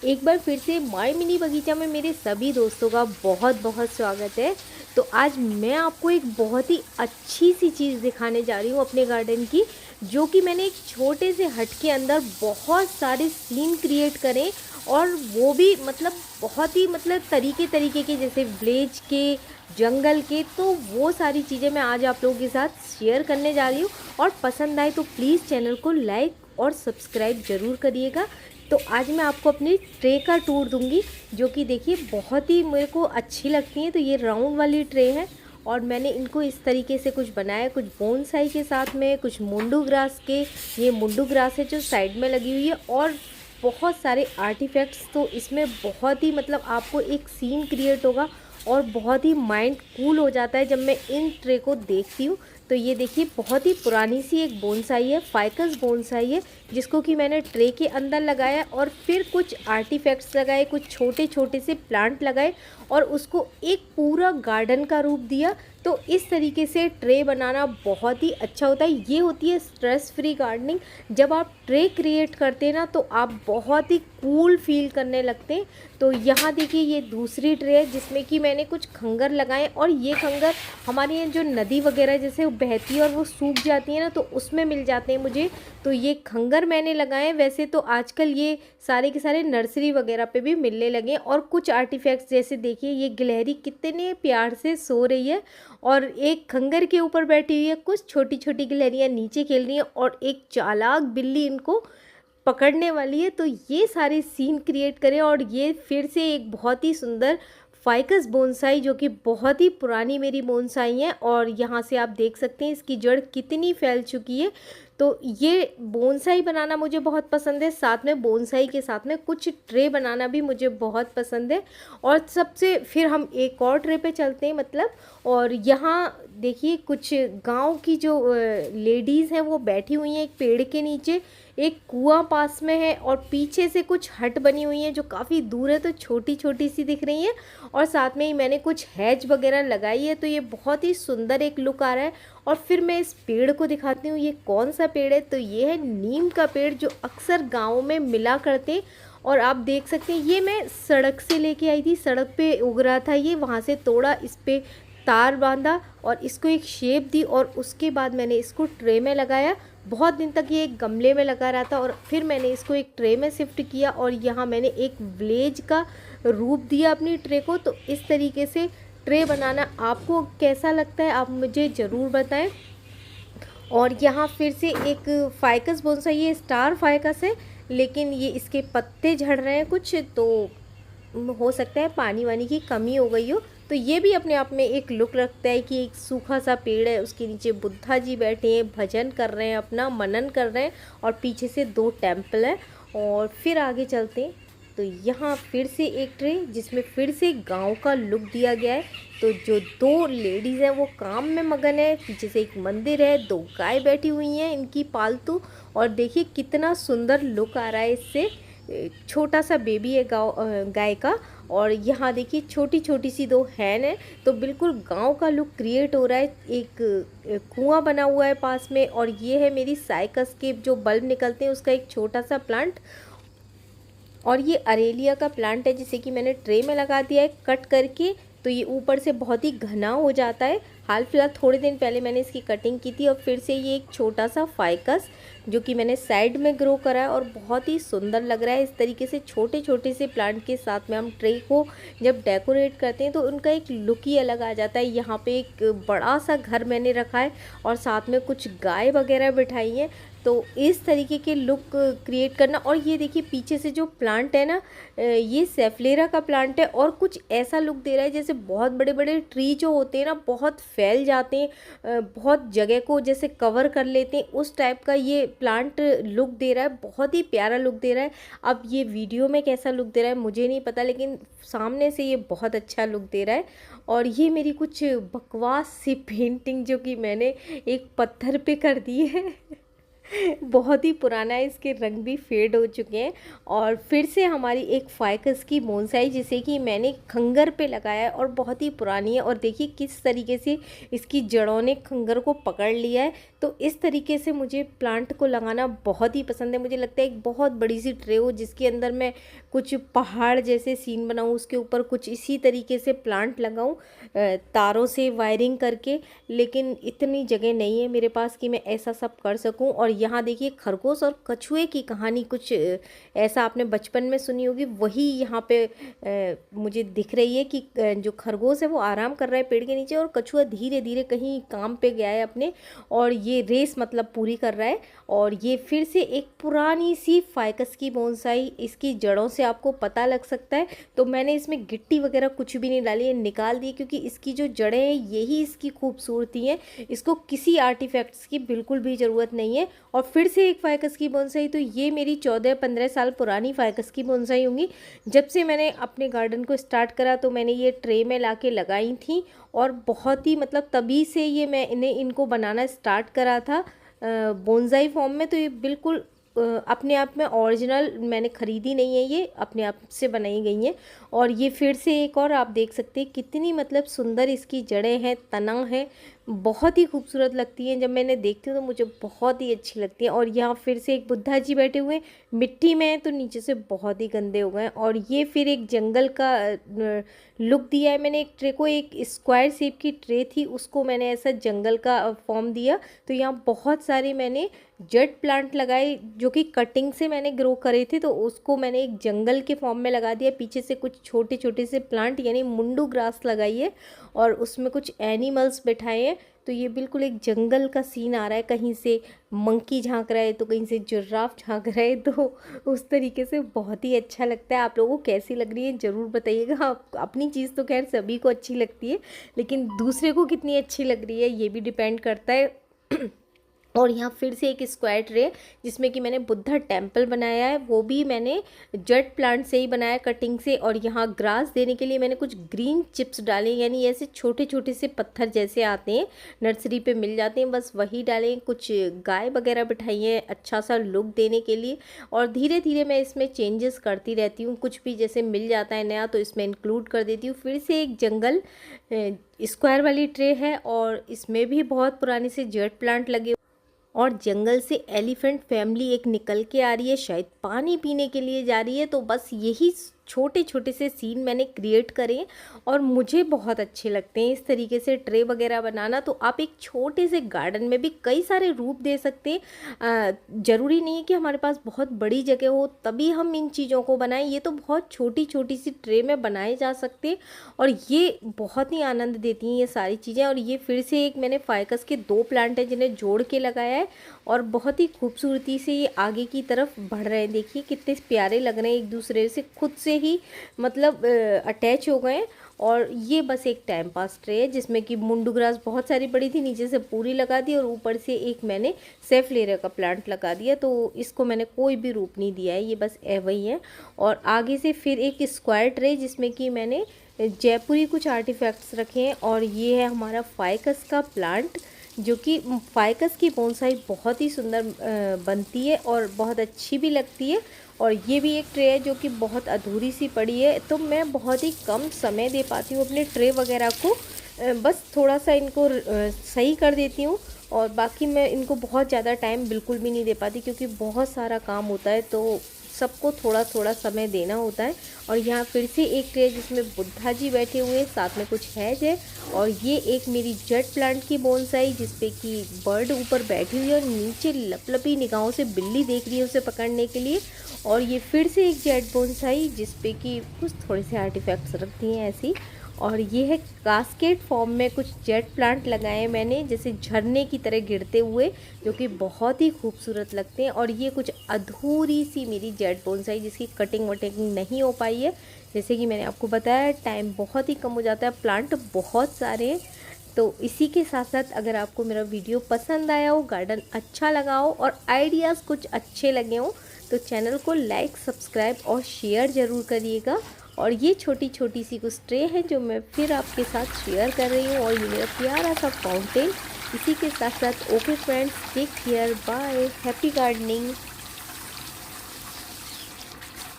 एक बार फिर से माय मिनी बगीचा में मेरे सभी दोस्तों का बहुत बहुत स्वागत है। तो आज मैं आपको एक बहुत ही अच्छी सी चीज़ दिखाने जा रही हूँ अपने गार्डन की, जो कि मैंने एक छोटे से हट के अंदर बहुत सारे सीन क्रिएट करें। और वो भी बहुत ही तरीके तरीके के, जैसे विलेज के, जंगल के। तो वो सारी चीज़ें मैं आज आप लोगों के साथ शेयर करने जा रही हूँ। और पसंद आए तो प्लीज़ चैनल को लाइक और सब्सक्राइब ज़रूर करिएगा। तो आज मैं आपको अपनी ट्रे का टूर दूंगी, जो कि देखिए बहुत ही मेरे को अच्छी लगती हैं। तो ये राउंड वाली ट्रे है और मैंने इनको इस तरीके से कुछ बनाया, कुछ बोनसाई के साथ में, कुछ मुंडू ग्रास के। ये मुंडू ग्रास है जो साइड में लगी हुई है, और बहुत सारे आर्टिफैक्ट्स। तो इसमें बहुत ही आपको एक सीन क्रिएट होगा और बहुत ही माइंड कूल हो जाता है जब मैं इन ट्रे को देखती हूँ। तो ये देखिए बहुत ही पुरानी सी एक बोनसाई है, फाइकस बोनसाई है, जिसको कि मैंने ट्रे के अंदर लगाया और फिर कुछ आर्टिफैक्ट्स लगाए, कुछ छोटे छोटे से प्लांट लगाए और उसको एक पूरा गार्डन का रूप दिया। तो इस तरीके से ट्रे बनाना बहुत ही अच्छा होता है। ये होती है स्ट्रेस फ्री गार्डनिंग। जब आप ट्रे क्रिएट करते हैं ना, तो आप बहुत ही कूल फील करने लगते हैं। तो यहाँ देखिए ये दूसरी ट्रे है जिसमें कि मैंने कुछ खंगर लगाए, और ये खंगर हमारे यहाँ जो नदी वगैरह जैसे बहती है और वो सूख जाती है ना, तो उसमें मिल जाते हैं मुझे। तो ये खंगर मैंने लगाए। वैसे तो आजकल ये सारे के सारे नर्सरी वगैरह पे भी मिलने लगे हैं। और कुछ आर्टिफैक्ट्स जैसे देखिए ये गिलहरी कितने प्यार से सो रही है और एक खंगर के ऊपर बैठी हुई है, कुछ छोटी छोटी गिलहरियाँ नीचे खेल रही हैं और एक चालाक बिल्ली इनको पकड़ने वाली है। तो ये सारे सीन क्रिएट करें। और ये फिर से एक बहुत ही सुंदर फाइकस बोनसाई, जो कि बहुत ही पुरानी मेरी बोनसाई है, और यहाँ से आप देख सकते हैं इसकी जड़ कितनी फैल चुकी है। तो ये बोनसाई बनाना मुझे बहुत पसंद है। साथ में बोनसाई के साथ में कुछ ट्रे बनाना भी मुझे बहुत पसंद है। और सबसे फिर हम एक और ट्रे पे चलते हैं और यहाँ देखिए कुछ गांव की जो लेडीज़ हैं वो बैठी हुई हैं एक पेड़ के नीचे। एक कुआं पास में है और पीछे से कुछ हट बनी हुई है जो काफ़ी दूर है, तो छोटी छोटी सी दिख रही है। और साथ में ही मैंने कुछ हैज वगैरह लगाई है, तो ये बहुत ही सुंदर एक लुक आ रहा है। और फिर मैं इस पेड़ को दिखाती हूँ, ये कौन सा पेड़ है। तो ये है नीम का पेड़, जो अक्सर गाँव में मिला करते। और आप देख सकते हैं ये मैं सड़क से लेके आई थी, सड़क पे उग रहा था ये, वहाँ से तोड़ा, इस पे तार बांधा और इसको एक शेप दी, और उसके बाद मैंने इसको ट्रे में लगाया। बहुत दिन तक ये एक गमले में लगा रहा था और फिर मैंने इसको एक ट्रे में शिफ्ट किया, और यहाँ मैंने एक विलेज का रूप दिया अपनी ट्रे को। तो इस तरीके से ट्रे बनाना आपको कैसा लगता है, आप मुझे ज़रूर बताएं। और यहाँ फिर से एक फाइकस बोनसाई, ये स्टार फाइकस है, लेकिन ये इसके पत्ते झड़ रहे हैं कुछ, तो हो सकता है पानी वानी की कमी हो गई हो। तो ये भी अपने आप में एक लुक रखता है कि एक सूखा सा पेड़ है, उसके नीचे बुद्धा जी बैठे हैं, भजन कर रहे हैं, अपना मनन कर रहे हैं, और पीछे से दो टेम्पल है। और फिर आगे चलते हैं तो यहाँ फिर से एक ट्रे जिसमें फिर से गांव का लुक दिया गया है। तो जो दो लेडीज़ हैं वो काम में मगन है, पीछे से एक मंदिर है, दो गाय बैठी हुई हैं इनकी पालतू, और देखिए कितना सुंदर लुक आ रहा है इससे। छोटा सा बेबी है गाय का। और यहाँ देखिए छोटी छोटी सी दो हैन है। तो बिल्कुल गांव का लुक क्रिएट हो रहा है। एक कुआं बना हुआ है पास में, और ये है मेरी साइकस के जो बल्ब निकलते हैं उसका एक छोटा सा प्लांट। और ये अरेलिया का प्लांट है जिसे कि मैंने ट्रे में लगा दिया है कट करके। तो ये ऊपर से बहुत ही घना हो जाता है। हाल फिलहाल थोड़े दिन पहले मैंने इसकी कटिंग की थी। और फिर से ये एक छोटा सा फाइकस जो कि मैंने साइड में ग्रो करा है और बहुत ही सुंदर लग रहा है। इस तरीके से छोटे छोटे से प्लांट के साथ में हम ट्रे को जब डेकोरेट करते हैं तो उनका एक लुक ही अलग आ जाता है। यहाँ पे एक बड़ा सा घर मैंने रखा है और साथ में कुछ गाय वगैरह बिठाई हैं। तो इस तरीके के लुक क्रिएट करना। और ये देखिए पीछे से जो प्लांट है ना, ये सेफलेरा का प्लांट है, और कुछ ऐसा लुक दे रहा है जैसे बहुत बड़े बड़े ट्री जो होते हैं ना बहुत फैल जाते हैं, बहुत जगह को जैसे कवर कर लेते हैं, उस टाइप का ये प्लांट लुक दे रहा है। बहुत ही प्यारा लुक दे रहा है। अब ये वीडियो में कैसा लुक दे रहा है मुझे नहीं पता, लेकिन सामने से ये बहुत अच्छा लुक दे रहा है। और ये मेरी कुछ बकवास सी पेंटिंग जो कि मैंने एक पत्थर पे कर दी है बहुत ही पुराना है, इसके रंग भी फेड हो चुके हैं। और फिर से हमारी एक फाइकस की बोनसाई जिसे कि मैंने खंगर पे लगाया है और बहुत ही पुरानी है। और देखिए किस तरीके से इसकी जड़ों ने खंगर को पकड़ लिया है। तो इस तरीके से मुझे प्लांट को लगाना बहुत ही पसंद है। मुझे लगता है एक बहुत बड़ी सी ट्रे हो जिसके अंदर मैं कुछ पहाड़ जैसे सीन बनाऊँ, उसके ऊपर कुछ इसी तरीके से प्लांट लगाऊँ तारों से वायरिंग करके। लेकिन इतनी जगह नहीं है मेरे पास कि मैं ऐसा सब कर सकूं। और यहाँ देखिए खरगोश और कछुए की कहानी कुछ ऐसा आपने बचपन में सुनी होगी, वही यहाँ पे मुझे दिख रही है कि जो खरगोश है वो आराम कर रहा है पेड़ के नीचे और कछुआ धीरे धीरे कहीं काम पे गया है अपने, और ये रेस मतलब पूरी कर रहा है। और ये फिर से एक पुरानी सी फाइकस की बोनसाई, इसकी जड़ों से आपको पता लग सकता है। तो मैंने इसमें गिट्टी वगैरह कुछ भी नहीं डाली है, निकाल दी, क्योंकि इसकी जो जड़ें हैं यही इसकी खूबसूरती है। इसको किसी आर्टिफैक्ट्स की बिल्कुल भी ज़रूरत नहीं है। और फिर से एक फाइकस की बोनसाई, तो ये मेरी 14-15 साल पुरानी फाइकस की बोनसाई होंगी। जब से मैंने अपने गार्डन को स्टार्ट करा तो मैंने ये ट्रे में ला के लगाई थी, और बहुत ही मतलब तभी से ये मैं इनको बनाना स्टार्ट करा था बोनसाई फॉर्म में। तो ये बिल्कुल अपने आप में ओरिजिनल मैंने ख़रीदी नहीं है, ये अपने आप से बनाई गई हैं। और ये फिर से एक और आप देख सकते हैं कितनी मतलब सुंदर इसकी जड़ें हैं, तना है, बहुत ही खूबसूरत लगती हैं। जब मैंने देखती हूँ तो मुझे बहुत ही अच्छी लगती है। और यहाँ फिर से एक बुद्धा जी बैठे हुए हैं, मिट्टी में हैं तो नीचे से बहुत ही गंदे हो गए हैं। और ये फिर एक जंगल का लुक दिया है मैंने एक ट्रे को, एक स्क्वायर शेप की ट्रे थी उसको मैंने ऐसा जंगल का फॉर्म दिया। तो यहाँ बहुत सारे मैंने जेट प्लांट लगाए जो कि कटिंग से मैंने ग्रो करे थे, तो उसको मैंने एक जंगल के फॉर्म में लगा दिया। पीछे से कुछ छोटे छोटे से प्लांट यानी मुंडू ग्रास लगाई है, और उसमें कुछ एनिमल्स बैठाए हैं। तो ये बिल्कुल एक जंगल का सीन आ रहा है, कहीं से मंकी झांक रहा है तो कहीं से जिराफ झांक रहा है। तो उस तरीके से बहुत ही अच्छा लगता है। आप लोगों को कैसी लग रही है ज़रूर बताइएगा। अपनी चीज़ तो खैर सभी को अच्छी लगती है, लेकिन दूसरे को कितनी अच्छी लग रही है ये भी डिपेंड करता है। और यहाँ फिर से एक स्क्वायर ट्रे जिसमें कि मैंने बुद्धा टेम्पल बनाया है, वो भी मैंने जेट प्लांट से ही बनाया कटिंग से। और यहाँ ग्रास देने के लिए मैंने कुछ ग्रीन चिप्स डाले, यानी ऐसे छोटे छोटे से पत्थर जैसे आते हैं नर्सरी पे मिल जाते हैं, बस वही डाले। कुछ गाय वगैरह बिठाई हैं अच्छा सा लुक देने के लिए। और धीरे धीरे मैं इसमें चेंजेस करती रहती हूँ, कुछ भी जैसे मिल जाता है नया तो इसमें इंक्लूड कर देती हूँ। फिर से एक जंगल स्क्वायर वाली ट्रे है, और इसमें भी बहुत पुराने से जेट प्लांट लगे, और जंगल से एलिफेंट फैमिली एक निकल के आ रही है, शायद पानी पीने के लिए जा रही है। तो बस यही छोटे छोटे से सीन मैंने क्रिएट करे और मुझे बहुत अच्छे लगते हैं इस तरीके से ट्रे वगैरह बनाना। तो आप एक छोटे से गार्डन में भी कई सारे रूप दे सकते हैं। ज़रूरी नहीं है कि हमारे पास बहुत बड़ी जगह हो तभी हम इन चीज़ों को बनाएं, ये तो बहुत छोटी छोटी सी ट्रे में बनाए जा सकते हैं, और ये बहुत ही आनंद देती हैं ये सारी चीज़ें। और ये फिर से एक मैंने फाइकस के 2 प्लांट हैं जिन्हें जोड़ के लगाया है, और बहुत ही खूबसूरती से ये आगे की तरफ बढ़ रहे हैं। देखिए कितने प्यारे लग रहे हैं, एक दूसरे से खुद से ही मतलब अटैच हो गए। और ये बस एक टाइम पास ट्रे है जिसमें कि मुंडू ग्रास बहुत सारी बड़ी थी, नीचे से पूरी लगा दी और ऊपर से एक मैंने सेफलेरिया का प्लांट लगा दिया। तो इसको मैंने कोई भी रूप नहीं दिया है, ये बस वही है। और आगे से फिर एक स्क्वायर ट्रे जिसमें कि मैंने जयपुरी कुछ आर्टिफैक्ट्स रखे हैं, और ये है हमारा फाइकस का प्लांट, जो कि फाइकस की बोनसाई बहुत ही सुंदर बनती है और बहुत अच्छी भी लगती है। और ये भी एक ट्रे है जो कि बहुत अधूरी सी पड़ी है, तो मैं बहुत ही कम समय दे पाती हूँ अपने ट्रे वगैरह को, बस थोड़ा सा इनको सही कर देती हूँ, और बाकी मैं इनको बहुत ज़्यादा टाइम बिल्कुल भी नहीं दे पाती क्योंकि बहुत सारा काम होता है, तो सबको थोड़ा थोड़ा समय देना होता है। और यहाँ फिर से एक ट्रे जिसमें बुद्धा जी बैठे हुए हैं, साथ में कुछ हैज है, और ये एक मेरी जेट प्लांट की बोनसाई जिसपे कि बर्ड ऊपर बैठी हुई है और नीचे लपलपी निगाहों से बिल्ली देख रही है उसे पकड़ने के लिए। और ये फिर से एक जेट बोनसाई जिसपे कि कुछ थोड़े से आर्टिफैक्ट्स रखती हैं ऐसी। और ये है कास्केड फॉर्म में कुछ जेट प्लांट लगाए हैं मैंने, जैसे झरने की तरह गिरते हुए, जो कि बहुत ही खूबसूरत लगते हैं। और ये कुछ अधूरी सी मेरी जेट बोनसाई जिसकी कटिंग वटिंग नहीं हो पाई है, जैसे कि मैंने आपको बताया टाइम बहुत ही कम हो जाता है, प्लांट बहुत सारे हैं। तो इसी के साथ साथ अगर आपको मेरा वीडियो पसंद आया हो, गार्डन अच्छा लगा हो और आइडियाज़ कुछ अच्छे लगे हो, तो चैनल को लाइक, सब्सक्राइब और शेयर ज़रूर करिएगा। और ये छोटी छोटी सी कुछ ट्रे हैं जो मैं फिर आपके साथ शेयर कर रही हूँ। और ये मेरा प्यारा सा फाउंटेन इसी के साथ साथ okay friends, take care, bye, happy gardening.